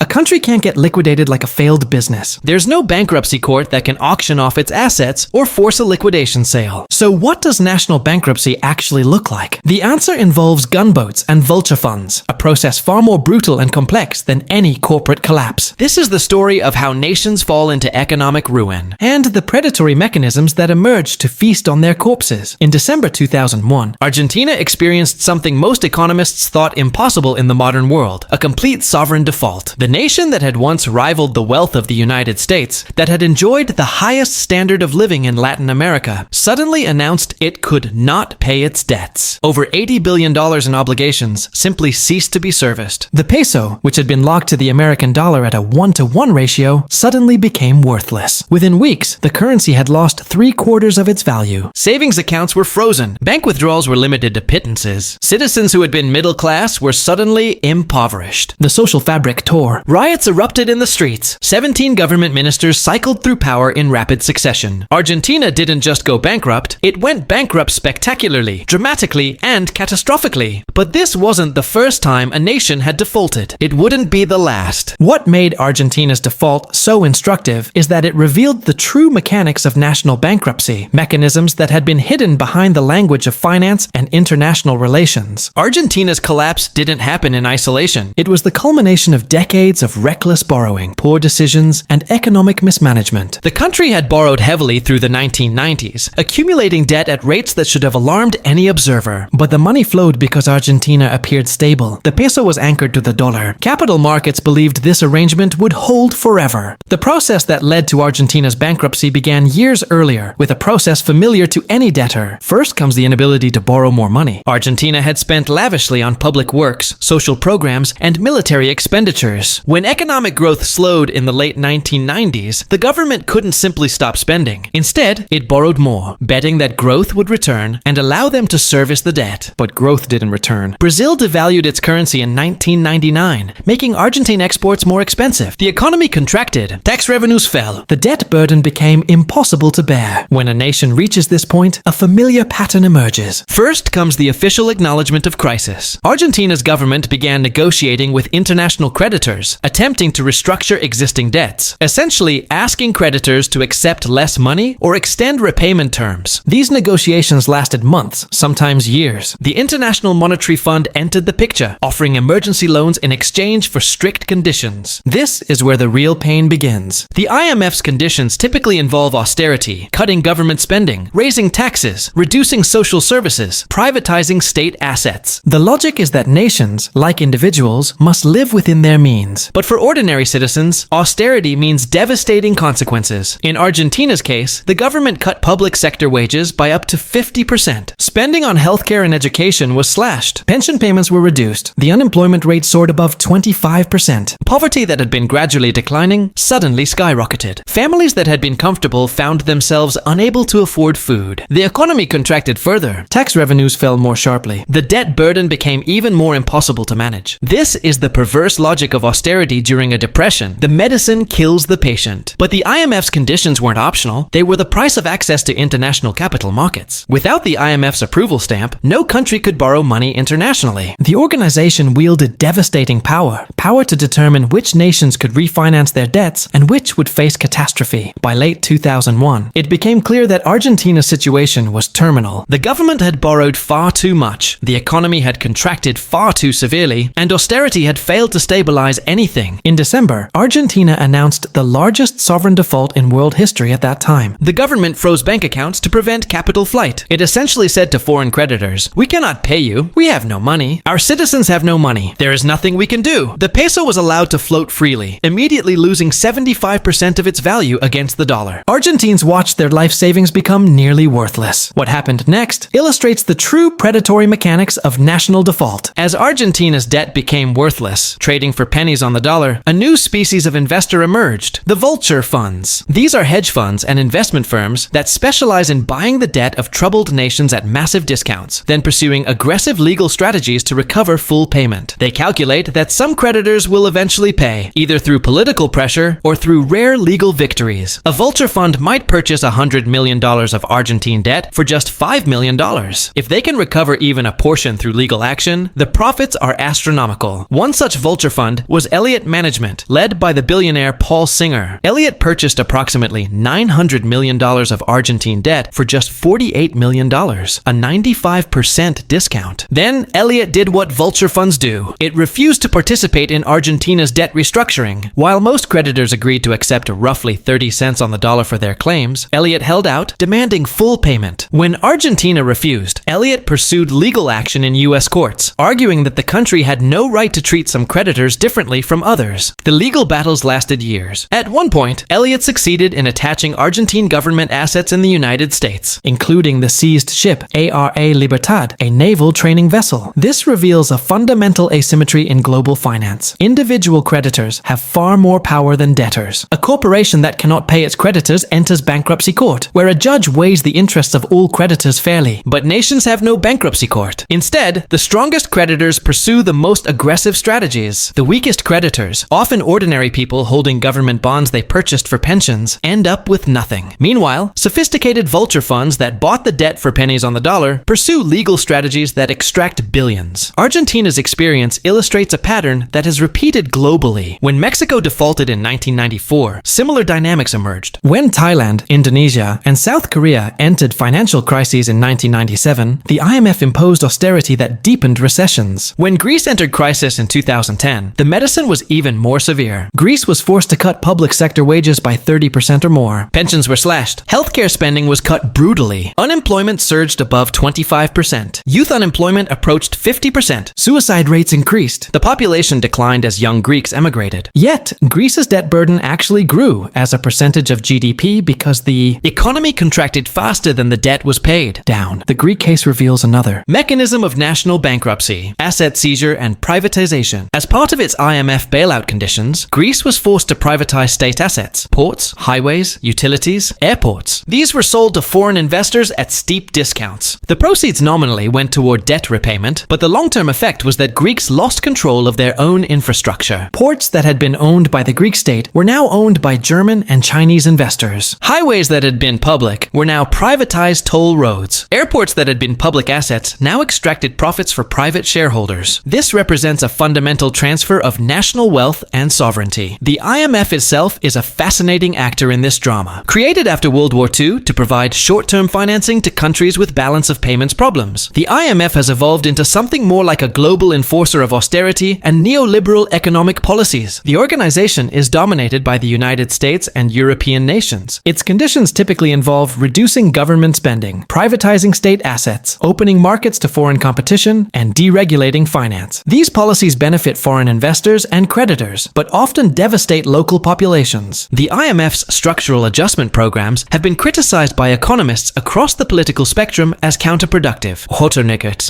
A country can't get liquidated like a failed business. There's no bankruptcy court that can auction off its assets or force a liquidation sale. So what does national bankruptcy actually look like? The answer involves gunboats and vulture funds, a process far more brutal and complex than any corporate collapse. This is the story of how nations fall into economic ruin, and the predatory mechanisms that emerged to feast on their corpses. In December 2001, Argentina experienced something most economists thought impossible in the modern world: a complete sovereign default. The nation that had once rivaled the wealth of the United States, that had enjoyed the highest standard of living in Latin America, suddenly announced it could not pay its debts. Over $80 billion in obligations simply ceased to be serviced. The peso, which had been locked to the American dollar at a 1-to-1 ratio, suddenly became worthless. Within weeks, the currency had lost 3/4 of its value. Savings accounts were frozen. Bank withdrawals were limited to pittances. Citizens who had been middle class were suddenly impoverished. The social fabric tore. Riots erupted in the streets. 17 government ministers cycled through power in rapid succession. Argentina didn't just go bankrupt, it went bankrupt spectacularly, dramatically, and catastrophically. But this wasn't the first time a nation had defaulted. It wouldn't be the last. What made Argentina's default so instructive is that it revealed the true mechanics of national bankruptcy, mechanisms that had been hidden behind the language of finance and international relations. Argentina's collapse didn't happen in isolation. It was the culmination of decades of reckless borrowing, poor decisions, and economic mismanagement. The country had borrowed heavily through the 1990s, accumulating debt at rates that should have alarmed any observer. But the money flowed because Argentina appeared stable. The peso was anchored to the dollar. Capital markets believed this arrangement would hold forever. The process that led to Argentina's bankruptcy began years earlier, with a process familiar to any debtor. First comes the inability to borrow more money. Argentina had spent lavishly on public works, social programs, and military expenditures. When economic growth slowed in the late 1990s, the government couldn't simply stop spending. Instead, it borrowed more, betting that growth would return and allow them to service the debt. But growth didn't return. Brazil devalued its currency in 1999, making Argentine exports more expensive. The economy contracted. Tax revenues fell. The debt burden became impossible to bear. When a nation reaches this point, a familiar pattern emerges. First comes the official acknowledgement of crisis. Argentina's government began negotiating with international creditors, attempting to restructure existing debts, essentially asking creditors to accept less money or extend repayment terms. These negotiations lasted months, sometimes years. The International Monetary Fund entered the picture, offering emergency loans in exchange for strict conditions. This is where the real pain begins. The IMF's conditions typically involve austerity, cutting government spending, raising taxes, reducing social services, privatizing state assets. The logic is that nations, like individuals, must live within their means. But for ordinary citizens, austerity means devastating consequences. In Argentina's case, the government cut public sector wages by up to 50%. Spending on healthcare and education was slashed. Pension payments were reduced. The unemployment rate soared above 25%. Poverty that had been gradually declining suddenly skyrocketed. Families that had been comfortable found themselves unable to afford food. The economy contracted further. Tax revenues fell more sharply. The debt burden became even more impossible to manage. This is the perverse logic of austerity during a depression. The medicine kills the patient. But the IMF's conditions weren't optional. They were the price of access to international capital markets. Without the IMF's approval stamp, no country could borrow money internationally. The organization wielded devastating power to determine which nations could refinance their debts and which would face catastrophe. By late 2001, it became clear that Argentina's situation was terminal. The government had borrowed far too much, the economy had contracted far too severely, and austerity had failed to stabilize anything. In December, Argentina announced the largest sovereign default in world history at that time. The government froze bank accounts to prevent capital flight. It essentially said to foreign creditors, "We cannot pay you. We have no money. Our citizens have no money. There is nothing we can do." The peso was allowed to float freely, immediately losing 75% of its value against the dollar. Argentines watched their life savings become nearly worthless. What happened next illustrates the true predatory mechanics of national default. As Argentina's debt became worthless, trading for pennies on the dollar, a new species of investor emerged: the vulture funds. These are hedge funds and investment firms that specialize in buying the debt of troubled nations at massive discounts, then pursuing aggressive legal strategies to recover full payment. They calculate that some creditors will eventually pay, either through political pressure or through rare legal victories. A vulture fund might purchase $100 million of Argentine debt for just $5 million. If they can recover even a portion through legal action, the profits are astronomical. One such vulture fund was Elliott Management, led by the billionaire Paul Singer. Elliott purchased approximately $900 million of Argentine debt for just $48 million, a 95% discount. Then, Elliott did what Vulture funds do. It refused to participate in Argentina's debt restructuring. While most creditors agreed to accept roughly 30 cents on the dollar for their claims, Elliott held out, demanding full payment. When Argentina refused, Elliott pursued legal action in U.S. courts, arguing that the country had no right to treat some creditors differently from others. The legal battles lasted years. At one point, Elliott succeeded in attaching Argentine government assets in the United States, including the seized ship ARA Libertad, a naval training vessel. This reveals a fundamental asymmetry in global finance. Individual creditors have far more power than debtors. A corporation that cannot pay its creditors enters bankruptcy court, where a judge weighs the interests of all creditors fairly. But nations have no bankruptcy court. Instead, the strongest creditors pursue the most aggressive strategies. The weakest creditors, often ordinary people holding government bonds they purchased for pensions, end up with nothing. Meanwhile, sophisticated vulture funds that bought the debt for pennies on the dollar pursue legal strategies that extract billions. Argentina's experience illustrates a pattern that is repeated globally. When Mexico defaulted in 1994, similar dynamics emerged. When Thailand, Indonesia, and South Korea entered financial crises in 1997, the IMF imposed austerity that deepened recessions. When Greece entered crisis in 2010, the medicine was even more severe. Greece was forced to cut public sector wages by 30% or more. Pensions were slashed. Healthcare spending was cut brutally. Unemployment surged above 25%. Youth unemployment approached 50%. Suicide rates increased. The population declined as young Greeks emigrated. Yet, Greece's debt burden actually grew as a percentage of GDP because the economy contracted faster than the debt was paid down. The Greek case reveals another mechanism of national bankruptcy, asset seizure, and privatization. As part of its IMF bailout conditions, Greece was forced to privatize state assets, ports, highways, utilities, airports. These were sold to foreign investors at steep discounts. The proceeds nominally went toward debt repayment, but the long-term effect was that Greeks lost control of their own infrastructure. Ports that had been owned by the Greek state were now owned by German and Chinese investors. Highways that had been public were now privatized toll roads. Airports that had been public assets now extracted profits for private shareholders. This represents a fundamental transfer of national wealth and sovereignty. The IMF itself is a fascinating actor in this drama. Created after World War II to provide short-term financing to countries with balance of payments problems, the IMF has evolved into something more like a global enforcer of austerity and neoliberal economic policies. The organization is dominated by the United States and European nations. Its conditions typically involve reducing government spending, privatizing state assets, opening markets to foreign competition, and deregulating finance. These policies benefit foreign investors and creditors, but often devastate local populations. The IMF's structural adjustment programs have been criticized by economists across the political spectrum as counterproductive,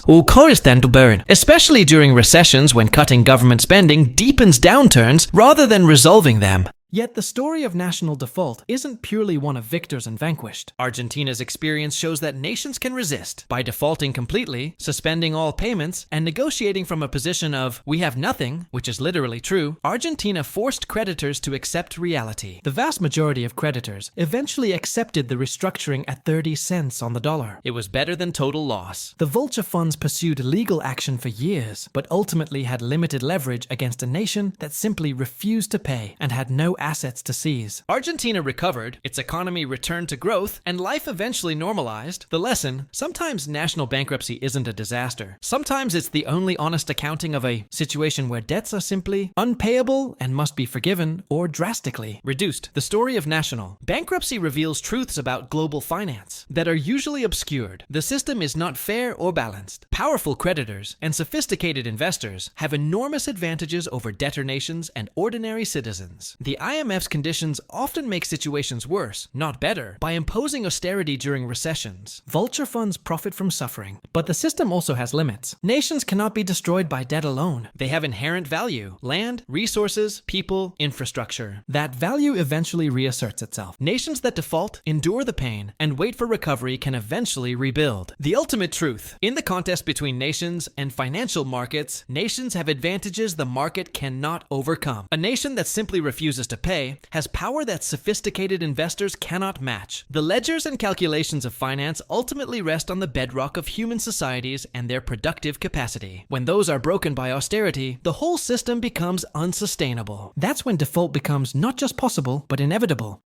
or korristentelbøren, especially during recessions when cutting government spending deepens downturns rather than resolving them. Yet the story of national default isn't purely one of victors and vanquished. Argentina's experience shows that nations can resist by defaulting completely, suspending all payments, and negotiating from a position of "we have nothing," which is literally true. Argentina forced creditors to accept reality. The vast majority of creditors eventually accepted the restructuring at 30 cents on the dollar. It was better than total loss. The vulture funds pursued legal action for years, but ultimately had limited leverage against a nation that simply refused to pay and had no assets to seize. Argentina recovered, its economy returned to growth, and life eventually normalized. The lesson: sometimes national bankruptcy isn't a disaster. Sometimes it's the only honest accounting of a situation where debts are simply unpayable and must be forgiven or drastically reduced. The story of national bankruptcy reveals truths about global finance that are usually obscured. The system is not fair or balanced. Powerful creditors and sophisticated investors have enormous advantages over debtor nations and ordinary citizens. The IMF's conditions often make situations worse, not better, by imposing austerity during recessions. Vulture funds profit from suffering, but the system also has limits. Nations cannot be destroyed by debt alone. They have inherent value: land, resources, people, infrastructure. That value eventually reasserts itself. Nations that default, endure the pain, and wait for recovery can eventually rebuild. The ultimate truth: in the contest between nations and financial markets, nations have advantages the market cannot overcome. A nation that simply refuses to pay, has power that sophisticated investors cannot match. The ledgers and calculations of finance ultimately rest on the bedrock of human societies and their productive capacity. When those are broken by austerity, the whole system becomes unsustainable. That's when default becomes not just possible, but inevitable.